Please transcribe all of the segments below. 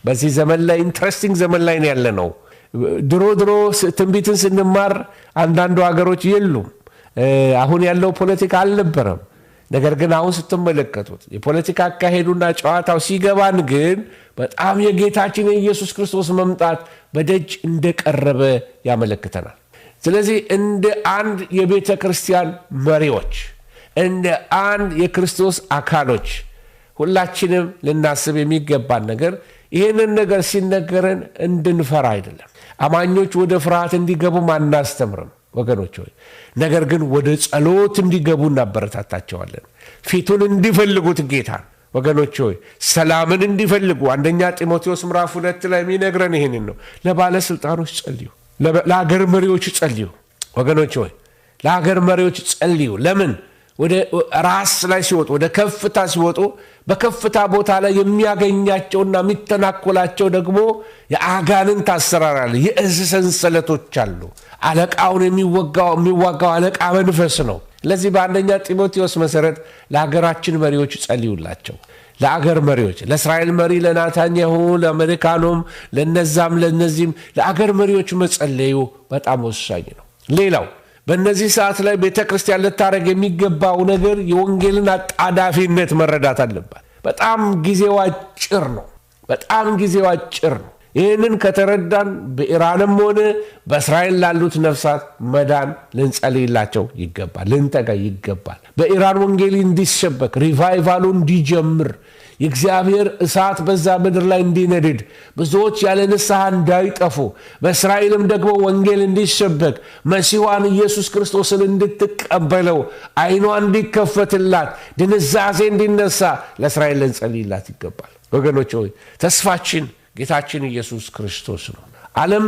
በዚህ ዘመን ላይ ኢንትረስቲንግ ዘመን ላይ ያለነው። ድሮ ትንቢትን ስንማር አንዳንዱ ሀገሮች የሉም። አሁን ያለው ፖለቲካ አልነበረም። ነገር ግን አሁን ስትመለከቱት የፖለቲካ አካሄዱና ጨዋታው ሲገባን ግን በጣም የጌታችን የኢየሱስ ክርስቶስ መምጣት በደጅ እንደቀረበ ያመለክተናል። ስለዚህ እንደ አንድ የቤተ ክርስቲያን መሪዎች፣ እንደ አንድ የክርስቶስ አካሎች ሁላችንም ልናስብ የሚገባን ነገር ይህንን ነገር ሲነገረን እንድንፈራ አይደለም። አማኞች ወደ ፍርሃት እንዲገቡ አናስተምርም ወገኖች ሆይ፣ ነገር ግን ወደ ጸሎት እንዲገቡ እናበረታታቸዋለን። ፊቱን እንዲፈልጉት ጌታን ወገኖች ሆይ፣ ሰላምን እንዲፈልጉ አንደኛ ጢሞቴዎስ ምዕራፍ 2 ላይ የሚነግረን ይህንን ነው። ለባለስልጣኖች ጸልዩ፣ ለአገር መሪዎች ጸልዩ ወገኖች ሆይ፣ ለአገር መሪዎች ጸልዩ። ለምን? ወደ ራስ ላይ ሲወጡ፣ ወደ ከፍታ ሲወጡ በከፍታ ቦታ ላይ የሚያገኛቸውና የሚተናኮላቸው ደግሞ የአጋንንት አሰራር አለ፣ የእዝ ሰንሰለቶች አሉ። አለቃውን የሚዋጋው አለቃ መንፈስ ነው። ለዚህ በአንደኛ ጢሞቴዎስ መሰረት ለሀገራችን መሪዎች ጸልዩላቸው። ለአገር መሪዎች፣ ለእስራኤል መሪ ለናታንያሁ፣ ለአሜሪካኖም፣ ለነዛም ለነዚህም ለአገር መሪዎች መጸለዩ በጣም ወሳኝ ነው። ሌላው በእነዚህ ሰዓት ላይ ቤተ ክርስቲያን ልታደርግ የሚገባው ነገር የወንጌልን አጣዳፊነት መረዳት አለባት። በጣም ጊዜው አጭር ነው። በጣም ጊዜው አጭር ነው። ይህንን ከተረዳን በኢራንም ሆነ በእስራኤል ላሉት ነፍሳት መዳን ልንጸልይላቸው ይገባል፣ ልንተጋ ይገባል። በኢራን ወንጌል እንዲሰበክ፣ ሪቫይቫሉ እንዲጀምር፣ የእግዚአብሔር እሳት በዛ ምድር ላይ እንዲነድድ፣ ብዙዎች ያለ ንስሐ እንዳይጠፉ፣ በእስራኤልም ደግሞ ወንጌል እንዲሰበክ፣ መሲዋን ኢየሱስ ክርስቶስን እንድትቀበለው፣ ዓይኗ እንዲከፈትላት፣ ድንዛዜ እንዲነሳ ለእስራኤል ልንጸልይላት ይገባል። ወገኖች ሆይ ተስፋችን ጌታችን ኢየሱስ ክርስቶስ ነው። ዓለም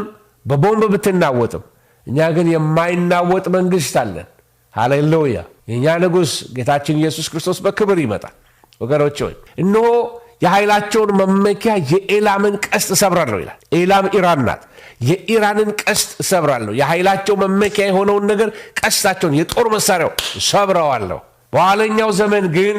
በቦምብ ብትናወጥም እኛ ግን የማይናወጥ መንግሥት አለን። ሃሌሉያ! የእኛ ንጉሥ ጌታችን ኢየሱስ ክርስቶስ በክብር ይመጣል። ወገኖች ሆይ እነሆ የኃይላቸውን መመኪያ የኤላምን ቀስት እሰብራለሁ ይላል። ኤላም ኢራን ናት። የኢራንን ቀስት እሰብራለሁ። የኃይላቸው መመኪያ የሆነውን ነገር ቀስታቸውን፣ የጦር መሳሪያው እሰብረዋለሁ። በኋለኛው ዘመን ግን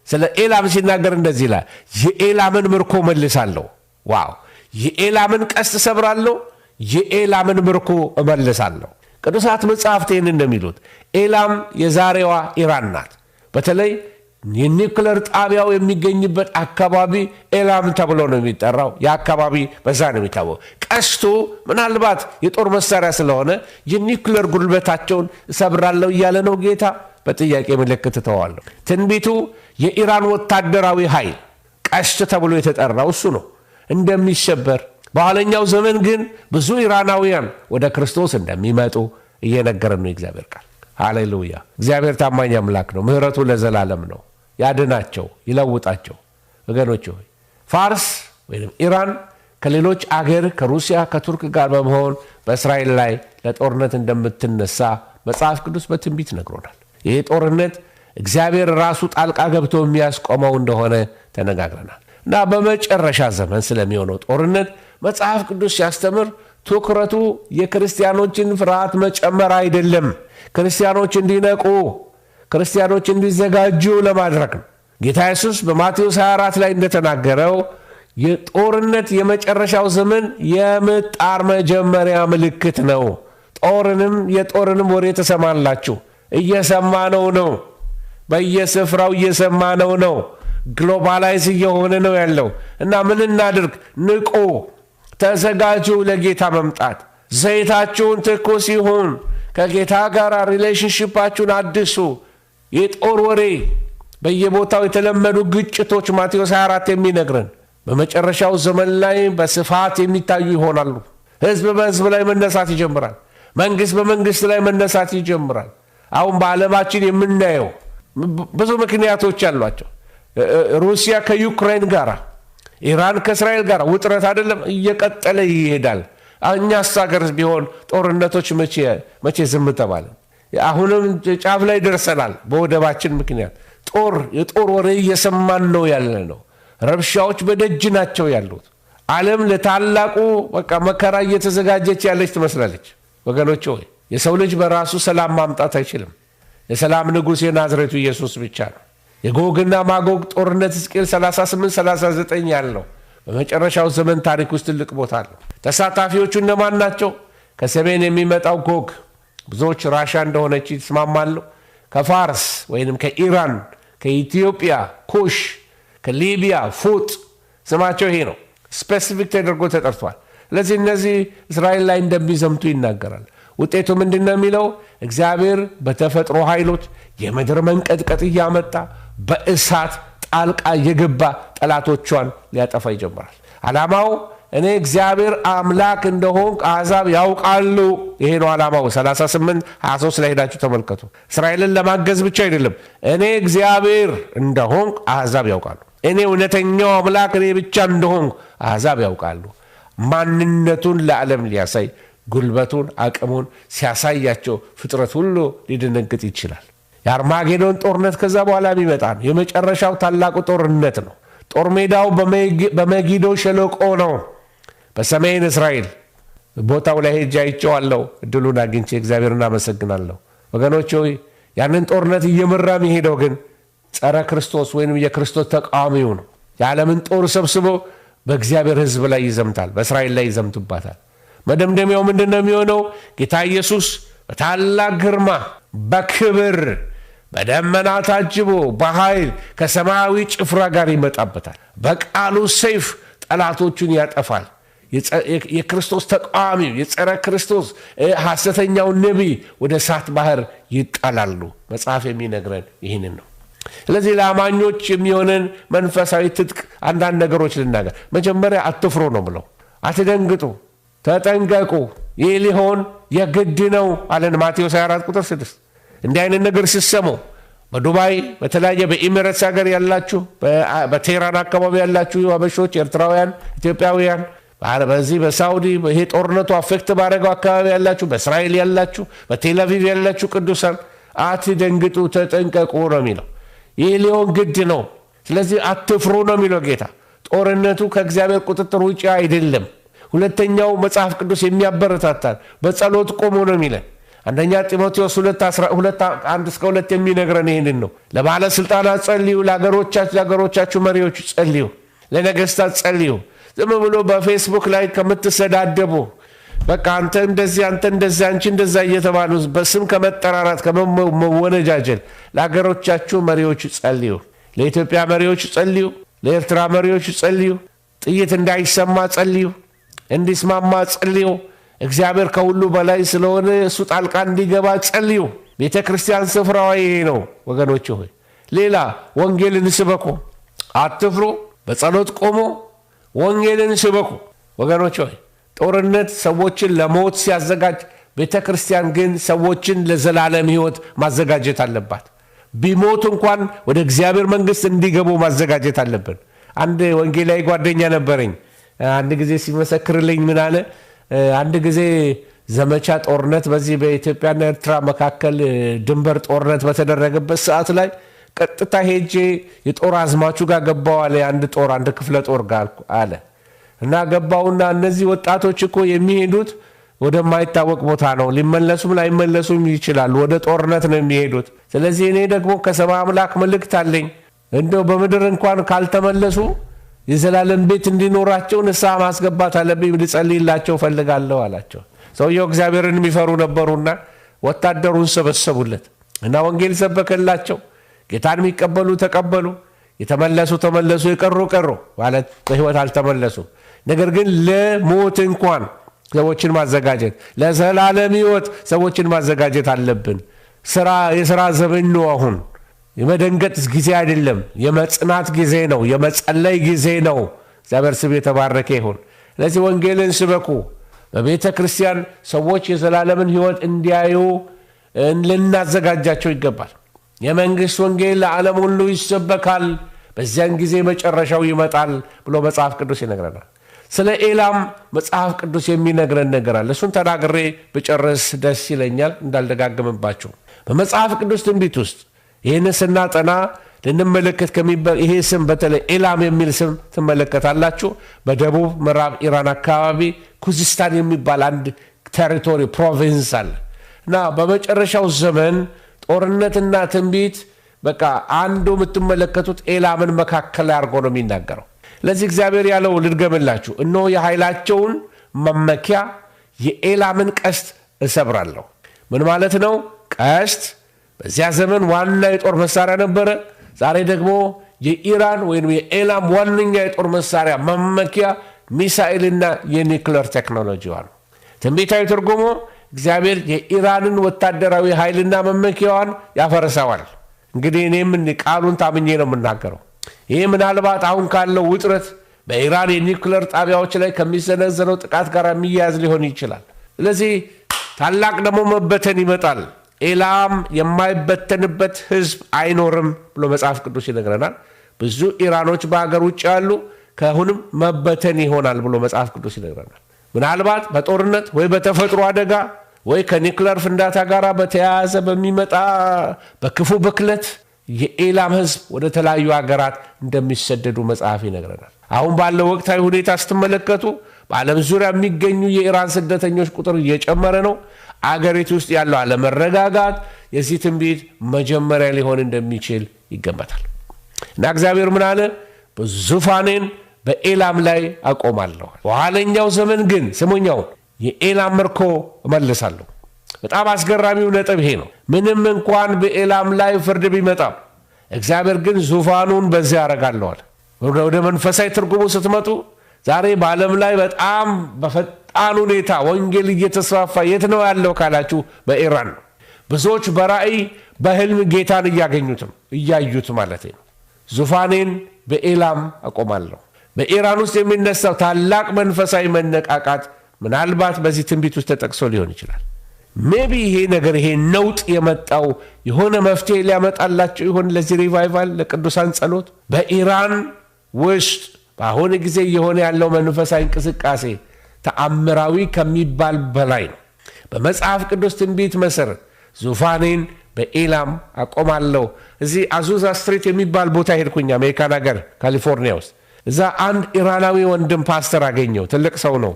ስለ ኤላም ሲናገር እንደዚህ ይላል፣ የኤላምን ምርኮ መልሳለሁ። ዋው! የኤላምን ቀስት እሰብራለሁ፣ የኤላምን ምርኮ እመልሳለሁ። ቅዱሳት መጽሐፍት ይህን እንደሚሉት ኤላም የዛሬዋ ኢራን ናት። በተለይ የኒውክለር ጣቢያው የሚገኝበት አካባቢ ኤላም ተብሎ ነው የሚጠራው። የአካባቢ በዛ ነው የሚታወው። ቀስቱ ምናልባት የጦር መሳሪያ ስለሆነ የኒውክለር ጉልበታቸውን እሰብራለሁ እያለ ነው ጌታ። በጥያቄ ምልክት ተዋለሁ። ትንቢቱ የኢራን ወታደራዊ ኃይል ቀስት ተብሎ የተጠራው እሱ ነው እንደሚሸበር፣ በኋለኛው ዘመን ግን ብዙ ኢራናውያን ወደ ክርስቶስ እንደሚመጡ እየነገረን ነው የእግዚአብሔር ቃል። ሃሌሉያ! እግዚአብሔር ታማኝ አምላክ ነው። ምሕረቱ ለዘላለም ነው። ያድናቸው፣ ይለውጣቸው። ወገኖች ሆይ ፋርስ ወይም ኢራን ከሌሎች አገር ከሩሲያ ከቱርክ ጋር በመሆን በእስራኤል ላይ ለጦርነት እንደምትነሳ መጽሐፍ ቅዱስ በትንቢት ነግሮናል። ይህ ጦርነት እግዚአብሔር ራሱ ጣልቃ ገብቶ የሚያስቆመው እንደሆነ ተነጋግረናል እና በመጨረሻ ዘመን ስለሚሆነው ጦርነት መጽሐፍ ቅዱስ ሲያስተምር ትኩረቱ የክርስቲያኖችን ፍርሃት መጨመር አይደለም፣ ክርስቲያኖች እንዲነቁ፣ ክርስቲያኖች እንዲዘጋጁ ለማድረግ ነው። ጌታ ኢየሱስ በማቴዎስ 24 ላይ እንደተናገረው የጦርነት የመጨረሻው ዘመን የምጣር መጀመሪያ ምልክት ነው። የጦርንም ወሬ ተሰማላችሁ። እየሰማነው ነው። በየስፍራው እየሰማነው ነው። ግሎባላይዝ እየሆነ ነው ያለው እና ምን እናድርግ? ንቁ፣ ተዘጋጁ ለጌታ መምጣት። ዘይታችሁን ትኩስ ይሁን። ከጌታ ጋር ሪሌሽንሽፓችሁን አድሱ። የጦር ወሬ፣ በየቦታው የተለመዱ ግጭቶች ማቴዎስ 24 የሚነግረን በመጨረሻው ዘመን ላይ በስፋት የሚታዩ ይሆናሉ። ህዝብ በህዝብ ላይ መነሳት ይጀምራል። መንግስት በመንግስት ላይ መነሳት ይጀምራል። አሁን በዓለማችን የምናየው ብዙ ምክንያቶች አሏቸው። ሩሲያ ከዩክሬን ጋር፣ ኢራን ከእስራኤል ጋር ውጥረት አይደለም እየቀጠለ ይሄዳል። እኛስ ሀገር ቢሆን ጦርነቶች መቼ ዝም ተባለ? አሁንም ጫፍ ላይ ደርሰናል። በወደባችን ምክንያት የጦር ወሬ እየሰማን ነው ያለ ነው። ረብሻዎች በደጅ ናቸው ያሉት። ዓለም ለታላቁ መከራ እየተዘጋጀች ያለች ትመስላለች። ወገኖች ሆይ የሰው ልጅ በራሱ ሰላም ማምጣት አይችልም። የሰላም ንጉሥ የናዝሬቱ ኢየሱስ ብቻ ነው። የጎግና ማጎግ ጦርነት ሕዝቅኤል 38-39 ያለው በመጨረሻው ዘመን ታሪክ ውስጥ ትልቅ ቦታ አለው። ተሳታፊዎቹ እነማን ናቸው? ከሰሜን የሚመጣው ጎግ፣ ብዙዎች ራሻ እንደሆነች ይስማማሉ። ከፋርስ ወይንም ከኢራን፣ ከኢትዮጵያ ኩሽ፣ ከሊቢያ ፉጥ፣ ስማቸው ይሄ ነው። ስፔሲፊክ ተደርጎ ተጠርቷል። ስለዚህ እነዚህ እስራኤል ላይ እንደሚዘምቱ ይናገራል። ውጤቱ ምንድን ነው የሚለው? እግዚአብሔር በተፈጥሮ ኃይሎች የምድር መንቀጥቀጥ እያመጣ በእሳት ጣልቃ የገባ ጠላቶቿን ሊያጠፋ ይጀምራል። ዓላማው እኔ እግዚአብሔር አምላክ እንደሆን አሕዛብ ያውቃሉ። ይሄ ነው ዓላማው። 38:23 ላይ ሄዳችሁ ተመልከቱ። እስራኤልን ለማገዝ ብቻ አይደለም፣ እኔ እግዚአብሔር እንደሆን አሕዛብ ያውቃሉ። እኔ እውነተኛው አምላክ እኔ ብቻ እንደሆን አሕዛብ ያውቃሉ። ማንነቱን ለዓለም ሊያሳይ ጉልበቱን አቅሙን ሲያሳያቸው ፍጥረት ሁሉ ሊደነግጥ ይችላል። የአርማጌዶን ጦርነት ከዛ በኋላ የሚመጣ ነው። የመጨረሻው ታላቁ ጦርነት ነው። ጦር ሜዳው በመጊዶ ሸለቆ ነው፣ በሰሜን እስራኤል። ቦታው ላይ ሄጄ አይቼዋለሁ። እድሉን አግኝቼ እግዚአብሔርን አመሰግናለሁ። ወገኖች ሆይ ያንን ጦርነት እየመራ የሚሄደው ግን ጸረ ክርስቶስ ወይም የክርስቶስ ተቃዋሚው ነው። የዓለምን ጦር ሰብስቦ በእግዚአብሔር ሕዝብ ላይ ይዘምታል፣ በእስራኤል ላይ ይዘምቱባታል። መደምደሚያው ምንድን ነው የሚሆነው? ጌታ ኢየሱስ በታላቅ ግርማ በክብር በደመና ታጅቦ በኃይል ከሰማያዊ ጭፍራ ጋር ይመጣበታል። በቃሉ ሰይፍ ጠላቶቹን ያጠፋል። የክርስቶስ ተቃዋሚው የጸረ ክርስቶስ ሐሰተኛው ነቢይ ወደ እሳት ባህር ይጣላሉ። መጽሐፍ የሚነግረን ይህንን ነው። ስለዚህ ለአማኞች የሚሆነን መንፈሳዊ ትጥቅ አንዳንድ ነገሮች ልናገር። መጀመሪያ አትፍሩ ነው ብለው፣ አትደንግጡ፣ ተጠንቀቁ፣ ይህ ሊሆን የግድ ነው አለን ማቴዎስ 24:6። እንዲህ አይነት ነገር ሲሰሙ በዱባይ በተለያየ በኢሚሬትስ ሀገር ያላችሁ፣ በቴህራን አካባቢ ያላችሁ አበሾች፣ ኤርትራውያን፣ ኢትዮጵያውያን፣ በዚህ በሳውዲ ይሄ ጦርነቱ አፌክት ባደረገው አካባቢ ያላችሁ፣ በእስራኤል ያላችሁ፣ በቴልአቪቭ ያላችሁ ቅዱሳን አትደንግጡ፣ ተጠንቀቁ ነው የሚለው። ይህ ሊሆን ግድ ነው። ስለዚህ አትፍሩ ነው የሚለው ጌታ። ጦርነቱ ከእግዚአብሔር ቁጥጥር ውጭ አይደለም። ሁለተኛው መጽሐፍ ቅዱስ የሚያበረታታል በጸሎት ቆሙ ነው የሚለን። አንደኛ ጢሞቴዎስ 2:1-2 የሚነግረን ይህንን ነው። ለባለሥልጣናት ጸልዩ፣ ለአገሮቻችሁ መሪዎች ጸልዩ፣ ለነገሥታት ጸልዩ። ዝም ብሎ በፌስቡክ ላይ ከምትሰዳደቡ በቃ አንተ እንደዚህ አንተ እንደዚህ አንቺ እንደዛ እየተባሉ በስም ከመጠራራት ከመወነጃጀል ለአገሮቻችሁ መሪዎች ጸልዩ። ለኢትዮጵያ መሪዎች ጸልዩ፣ ለኤርትራ መሪዎች ጸልዩ። ጥይት እንዳይሰማ ጸልዩ፣ እንዲስማማ ጸልዩ። እግዚአብሔር ከሁሉ በላይ ስለሆነ እሱ ጣልቃ እንዲገባ ጸልዩ። ቤተ ክርስቲያን ስፍራዋ ይሄ ነው ወገኖች ሆይ። ሌላ ወንጌልን ስበኩ፣ አትፍሩ፣ በጸሎት ቆሞ ወንጌልን ስበኩ ወገኖች ሆይ። ጦርነት ሰዎችን ለሞት ሲያዘጋጅ፣ ቤተ ክርስቲያን ግን ሰዎችን ለዘላለም ሕይወት ማዘጋጀት አለባት። ቢሞት እንኳን ወደ እግዚአብሔር መንግሥት እንዲገቡ ማዘጋጀት አለብን። አንድ ወንጌላዊ ጓደኛ ነበረኝ። አንድ ጊዜ ሲመሰክርልኝ ምን አለ? አንድ ጊዜ ዘመቻ ጦርነት በዚህ በኢትዮጵያና ኤርትራ መካከል ድንበር ጦርነት በተደረገበት ሰዓት ላይ ቀጥታ ሄጄ የጦር አዝማቹ ጋር ገባው አለ። አንድ ክፍለ ጦር ጋር አለ እና ገባውና እነዚህ ወጣቶች እኮ የሚሄዱት ወደማይታወቅ ቦታ ነው፣ ሊመለሱም ላይመለሱም ይችላሉ፣ ወደ ጦርነት ነው የሚሄዱት። ስለዚህ እኔ ደግሞ ከሰማይ አምላክ መልእክት አለኝ፣ እንደው በምድር እንኳን ካልተመለሱ የዘላለም ቤት እንዲኖራቸው ንስሐ ማስገባት አለብኝ፣ ልጸልይላቸው ፈልጋለሁ አላቸው። ሰውየው እግዚአብሔርን የሚፈሩ ነበሩና ወታደሩን ሰበሰቡለት እና ወንጌል ሰበከላቸው። ጌታን የሚቀበሉ ተቀበሉ፣ የተመለሱ ተመለሱ፣ የቀሩ ቀሩ ማለት በሕይወት አልተመለሱ። ነገር ግን ለሞት እንኳን ሰዎችን ማዘጋጀት፣ ለዘላለም ሕይወት ሰዎችን ማዘጋጀት አለብን። የሥራ ዘመን ነው። አሁን የመደንገጥ ጊዜ አይደለም፣ የመጽናት ጊዜ ነው፣ የመጸለይ ጊዜ ነው። እግዚአብሔር ስም የተባረከ ይሁን። ስለዚህ ወንጌልን ስበኩ። በቤተ ክርስቲያን ሰዎች የዘላለምን ሕይወት እንዲያዩ ልናዘጋጃቸው ይገባል። የመንግሥት ወንጌል ለዓለም ሁሉ ይሰበካል፣ በዚያን ጊዜ መጨረሻው ይመጣል ብሎ መጽሐፍ ቅዱስ ይነግረናል። ስለ ኤላም መጽሐፍ ቅዱስ የሚነግረን ነገር አለ። እሱን ተናግሬ ብጨርስ ደስ ይለኛል እንዳልደጋግምባቸው። በመጽሐፍ ቅዱስ ትንቢት ውስጥ ይህን ስናጠና ልንመለከት ይሄ ስም በተለይ ኤላም የሚል ስም ትመለከታላችሁ። በደቡብ ምዕራብ ኢራን አካባቢ ኩዚስታን የሚባል አንድ ቴሪቶሪ ፕሮቪንስ አለ እና በመጨረሻው ዘመን ጦርነትና ትንቢት በቃ አንዱ የምትመለከቱት ኤላምን መካከል ላይ አድርጎ ነው የሚናገረው። ለዚህ እግዚአብሔር ያለው ልድገምላችሁ፣ እነሆ የኃይላቸውን መመኪያ የኤላምን ቀስት እሰብራለሁ። ምን ማለት ነው? ቀስት በዚያ ዘመን ዋና የጦር መሳሪያ ነበረ። ዛሬ ደግሞ የኢራን ወይም የኤላም ዋነኛ የጦር መሳሪያ መመኪያ ሚሳኤልና የኒውክሌር ቴክኖሎጂዋ ነው። ትንቢታዊ ትርጉሙ እግዚአብሔር የኢራንን ወታደራዊ ኃይልና መመኪያዋን ያፈርሰዋል። እንግዲህ እኔም ቃሉን ታምኜ ነው የምናገረው። ይህ ምናልባት አሁን ካለው ውጥረት በኢራን የኒውክሌር ጣቢያዎች ላይ ከሚሰነዘረው ጥቃት ጋር የሚያያዝ ሊሆን ይችላል። ስለዚህ ታላቅ ደግሞ መበተን ይመጣል። ኤላም የማይበተንበት ህዝብ አይኖርም ብሎ መጽሐፍ ቅዱስ ይነግረናል። ብዙ ኢራኖች በሀገር ውጭ ያሉ ከአሁንም መበተን ይሆናል ብሎ መጽሐፍ ቅዱስ ይነግረናል። ምናልባት በጦርነት ወይ በተፈጥሮ አደጋ ወይ ከኒውክሌር ፍንዳታ ጋር በተያያዘ በሚመጣ በክፉ ብክለት የኤላም ህዝብ ወደ ተለያዩ ሀገራት እንደሚሰደዱ መጽሐፍ ይነግረናል። አሁን ባለው ወቅታዊ ሁኔታ ስትመለከቱ በዓለም ዙሪያ የሚገኙ የኢራን ስደተኞች ቁጥር እየጨመረ ነው። አገሪቱ ውስጥ ያለው አለመረጋጋት የዚህ ትንቢት መጀመሪያ ሊሆን እንደሚችል ይገመታል። እና እግዚአብሔር ምን አለ? ዙፋኔን በኤላም ላይ አቆማለሁ፣ በኋለኛው ዘመን ግን ስሙኛው የኤላም ምርኮ እመልሳለሁ። በጣም አስገራሚው ነጥብ ይሄ ነው። ምንም እንኳን በኤላም ላይ ፍርድ ቢመጣም እግዚአብሔር ግን ዙፋኑን በዚያ ያደርጋለዋል። ወደ መንፈሳዊ ትርጉሙ ስትመጡ ዛሬ በዓለም ላይ በጣም በፈጣን ሁኔታ ወንጌል እየተስፋፋ የት ነው ያለው ካላችሁ በኢራን ነው። ብዙዎች በራእይ በህልም ጌታን እያዩት ማለት ነው። ዙፋኔን በኤላም አቆማለሁ። በኢራን ውስጥ የሚነሳው ታላቅ መንፈሳዊ መነቃቃት ምናልባት በዚህ ትንቢት ውስጥ ተጠቅሶ ሊሆን ይችላል። ሜቢ ይሄ ነውጥ የመጣው የሆነ መፍትሄ ሊያመጣላቸው ይሆን ለዚህ ሪቫይቫል፣ ለቅዱሳን ጸሎት። በኢራን ውስጥ በአሁን ጊዜ የሆነ ያለው መንፈሳዊ እንቅስቃሴ ተአምራዊ ከሚባል በላይ ነው። በመጽሐፍ ቅዱስ ትንቢት መሰረት ዙፋኔን በኤላም አቆማለሁ። እዚህ አዙዛ ስትሪት የሚባል ቦታ ሄድኩኝ፣ አሜሪካን ሀገር ካሊፎርኒያ ውስጥ። እዛ አንድ ኢራናዊ ወንድም ፓስተር አገኘው፣ ትልቅ ሰው ነው።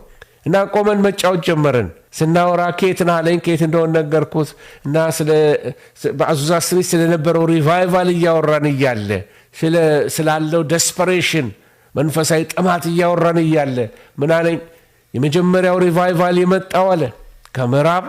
እና ቆመን መጫወት ጀመርን። ስናወራ ኬት ነህ አለኝ። ኬት እንደሆነ ነገርኩት። እና በአዙዛ ስትሪት ስለነበረው ሪቫይቫል እያወራን እያለ ስላለው ደስፐሬሽን መንፈሳዊ ጥማት እያወራን እያለ ምን አለኝ? የመጀመሪያው ሪቫይቫል የመጣው አለ ከምዕራብ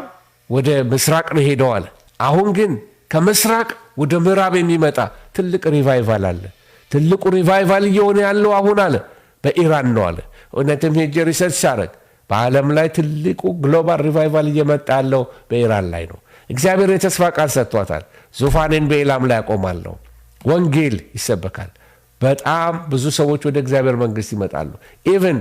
ወደ ምስራቅ ነው ሄደው አለ። አሁን ግን ከምስራቅ ወደ ምዕራብ የሚመጣ ትልቅ ሪቫይቫል አለ። ትልቁ ሪቫይቫል እየሆነ ያለው አሁን አለ በኢራን ነው አለ። እውነትም ሄጄ ሪሰርች ሳረግ በዓለም ላይ ትልቁ ግሎባል ሪቫይቫል እየመጣ ያለው በኢራን ላይ ነው። እግዚአብሔር የተስፋ ቃል ሰጥቷታል። ዙፋኔን በኤላም ላይ አቆማለሁ። ወንጌል ይሰበካል። በጣም ብዙ ሰዎች ወደ እግዚአብሔር መንግስት ይመጣሉ። ኢቭን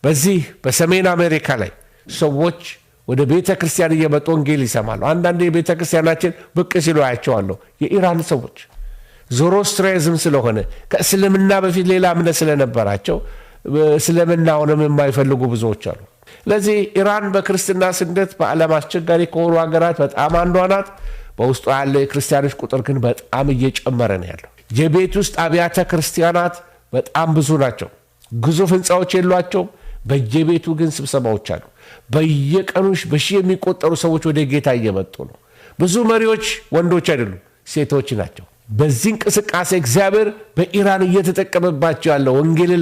በዚህ በሰሜን አሜሪካ ላይ ሰዎች ወደ ቤተ ክርስቲያን እየመጡ ወንጌል ይሰማሉ። አንዳንድ የቤተ ክርስቲያናችን ብቅ ሲሉ አያቸዋለሁ። የኢራን ሰዎች ዞሮስትሪዝም ስለሆነ ከእስልምና በፊት ሌላ እምነት ስለነበራቸው እስልምናውንም የማይፈልጉ ብዙዎች አሉ። ለዚህ ኢራን በክርስትና ስደት በዓለም አስቸጋሪ ከሆኑ ሀገራት በጣም አንዷ ናት። በውስጡ ያለው የክርስቲያኖች ቁጥር ግን በጣም እየጨመረ ነው ያለው። የቤት ውስጥ አብያተ ክርስቲያናት በጣም ብዙ ናቸው። ግዙፍ ህንፃዎች የሏቸውም። በየቤቱ ግን ስብሰባዎች አሉ። በየቀኑ በሺህ የሚቆጠሩ ሰዎች ወደ ጌታ እየመጡ ነው። ብዙ መሪዎች ወንዶች አይደሉም፣ ሴቶች ናቸው። በዚህ እንቅስቃሴ እግዚአብሔር በኢራን እየተጠቀመባቸው ያለው ወንጌልን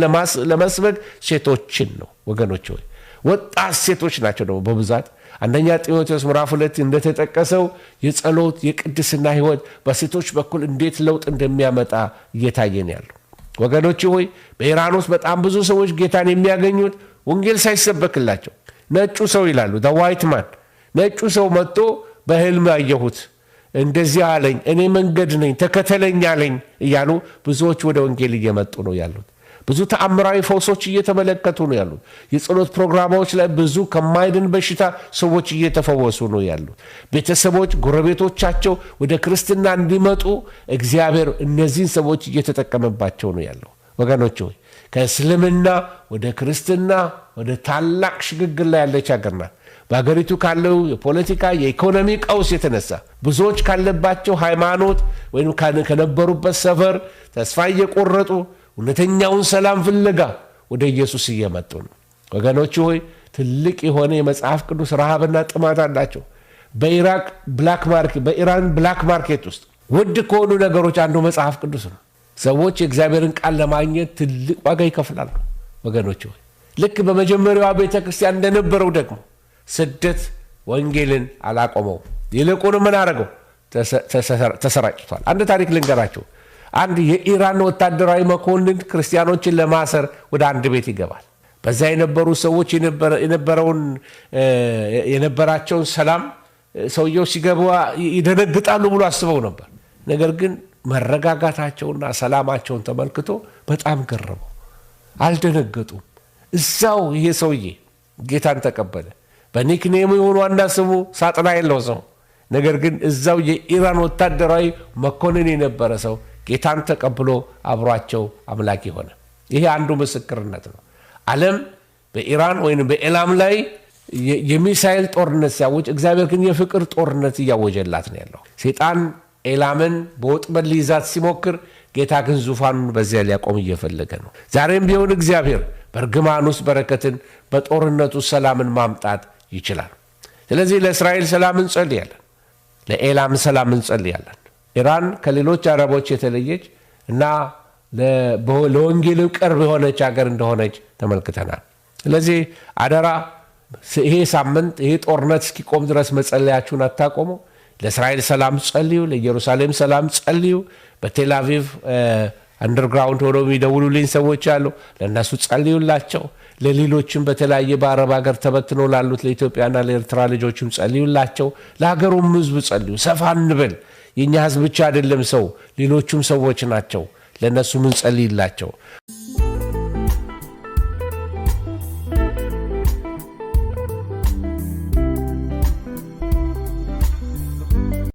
ለመስበክ ሴቶችን ነው። ወገኖች ሆይ ወጣት ሴቶች ናቸው ደግሞ በብዛት። አንደኛ ጢሞቴዎስ ምዕራፍ 2 እንደተጠቀሰው የጸሎት የቅድስና ህይወት በሴቶች በኩል እንዴት ለውጥ እንደሚያመጣ እየታየን ያለው። ወገኖች ሆይ በኢራን ውስጥ በጣም ብዙ ሰዎች ጌታን የሚያገኙት ወንጌል ሳይሰበክላቸው። ነጩ ሰው ይላሉ ዋይት ማን፣ ነጩ ሰው መጥቶ በህልም አየሁት እንደዚህ አለኝ፣ እኔ መንገድ ነኝ ተከተለኝ አለኝ እያሉ ብዙዎች ወደ ወንጌል እየመጡ ነው ያሉት። ብዙ ተአምራዊ ፈውሶች እየተመለከቱ ነው ያሉት። የጸሎት ፕሮግራሞች ላይ ብዙ ከማይድን በሽታ ሰዎች እየተፈወሱ ነው ያሉት። ቤተሰቦች፣ ጎረቤቶቻቸው ወደ ክርስትና እንዲመጡ እግዚአብሔር እነዚህን ሰዎች እየተጠቀመባቸው ነው ያለው። ወገኖች ሆይ ከእስልምና ወደ ክርስትና ወደ ታላቅ ሽግግር ላይ ያለች ሀገር ናት። በሀገሪቱ ካለው የፖለቲካ የኢኮኖሚ ቀውስ የተነሳ ብዙዎች ካለባቸው ሃይማኖት ወይም ከነበሩበት ሰፈር ተስፋ እየቆረጡ እውነተኛውን ሰላም ፍለጋ ወደ ኢየሱስ እየመጡ ነው። ወገኖች ሆይ ትልቅ የሆነ የመጽሐፍ ቅዱስ ረሃብና ጥማት አላቸው። በኢራን ብላክ ማርኬት ውስጥ ውድ ከሆኑ ነገሮች አንዱ መጽሐፍ ቅዱስ ነው። ሰዎች የእግዚአብሔርን ቃል ለማግኘት ትልቅ ዋጋ ይከፍላሉ ወገኖች ሆይ። ልክ በመጀመሪያዋ ቤተክርስቲያን እንደነበረው ደግሞ ስደት ወንጌልን አላቆመው፣ ይልቁንም ምን አደረገው? ተሰራጭቷል። አንድ ታሪክ ልንገራችሁ። አንድ የኢራን ወታደራዊ መኮንን ክርስቲያኖችን ለማሰር ወደ አንድ ቤት ይገባል። በዛ የነበሩ ሰዎች የነበራቸውን ሰላም ሰውየው ሲገባ ይደነግጣሉ ብሎ አስበው ነበር። ነገር ግን መረጋጋታቸውና ሰላማቸውን ተመልክቶ በጣም ገረመው። አልደነገጡም። እዛው ይሄ ሰውዬ ጌታን ተቀበለ። በኒክኔሙ የሆኑ ዋና ስሙ ሳጥናኤል ነው ሰው። ነገር ግን እዛው የኢራን ወታደራዊ መኮንን የነበረ ሰው ጌታን ተቀብሎ አብሯቸው አምላክ ሆነ። ይሄ አንዱ ምስክርነት ነው። ዓለም በኢራን ወይም በኤላም ላይ የሚሳኤል ጦርነት ሲያወጅ፣ እግዚአብሔር ግን የፍቅር ጦርነት እያወጀላት ነው ያለው። ሰይጣን ኤላምን በወጥመድ ሊይዛት ሲሞክር፣ ጌታ ግን ዙፋኑን በዚያ ሊያቆም እየፈለገ ነው። ዛሬም ቢሆን እግዚአብሔር በእርግማን ውስጥ በረከትን፣ በጦርነቱ ሰላምን ማምጣት ይችላል። ስለዚህ ለእስራኤል ሰላም እንጸልያለን፣ ለኤላም ሰላም እንጸልያለን። ኢራን ከሌሎች አረቦች የተለየች እና ለወንጌል ቅርብ የሆነች ሀገር እንደሆነች ተመልክተናል። ስለዚህ አደራ ይሄ ሳምንት ይሄ ጦርነት እስኪቆም ድረስ መጸለያችሁን አታቆሙ። ለእስራኤል ሰላም ጸልዩ፣ ለኢየሩሳሌም ሰላም ጸልዩ። በቴል አቪቭ አንደርግራውንድ ሆነው የሚደውሉልኝ ሰዎች አሉ፣ ለእነሱ ጸልዩላቸው። ለሌሎችም በተለያየ በአረብ ሀገር ተበትነው ላሉት ለኢትዮጵያና ለኤርትራ ልጆችም ጸልዩላቸው። ለሀገሩም ሕዝብ ጸልዩ። ሰፋ እንበል። የእኛ ሕዝብ ብቻ አይደለም ሰው፣ ሌሎቹም ሰዎች ናቸው። ለእነሱ ምን ጸልይላቸው።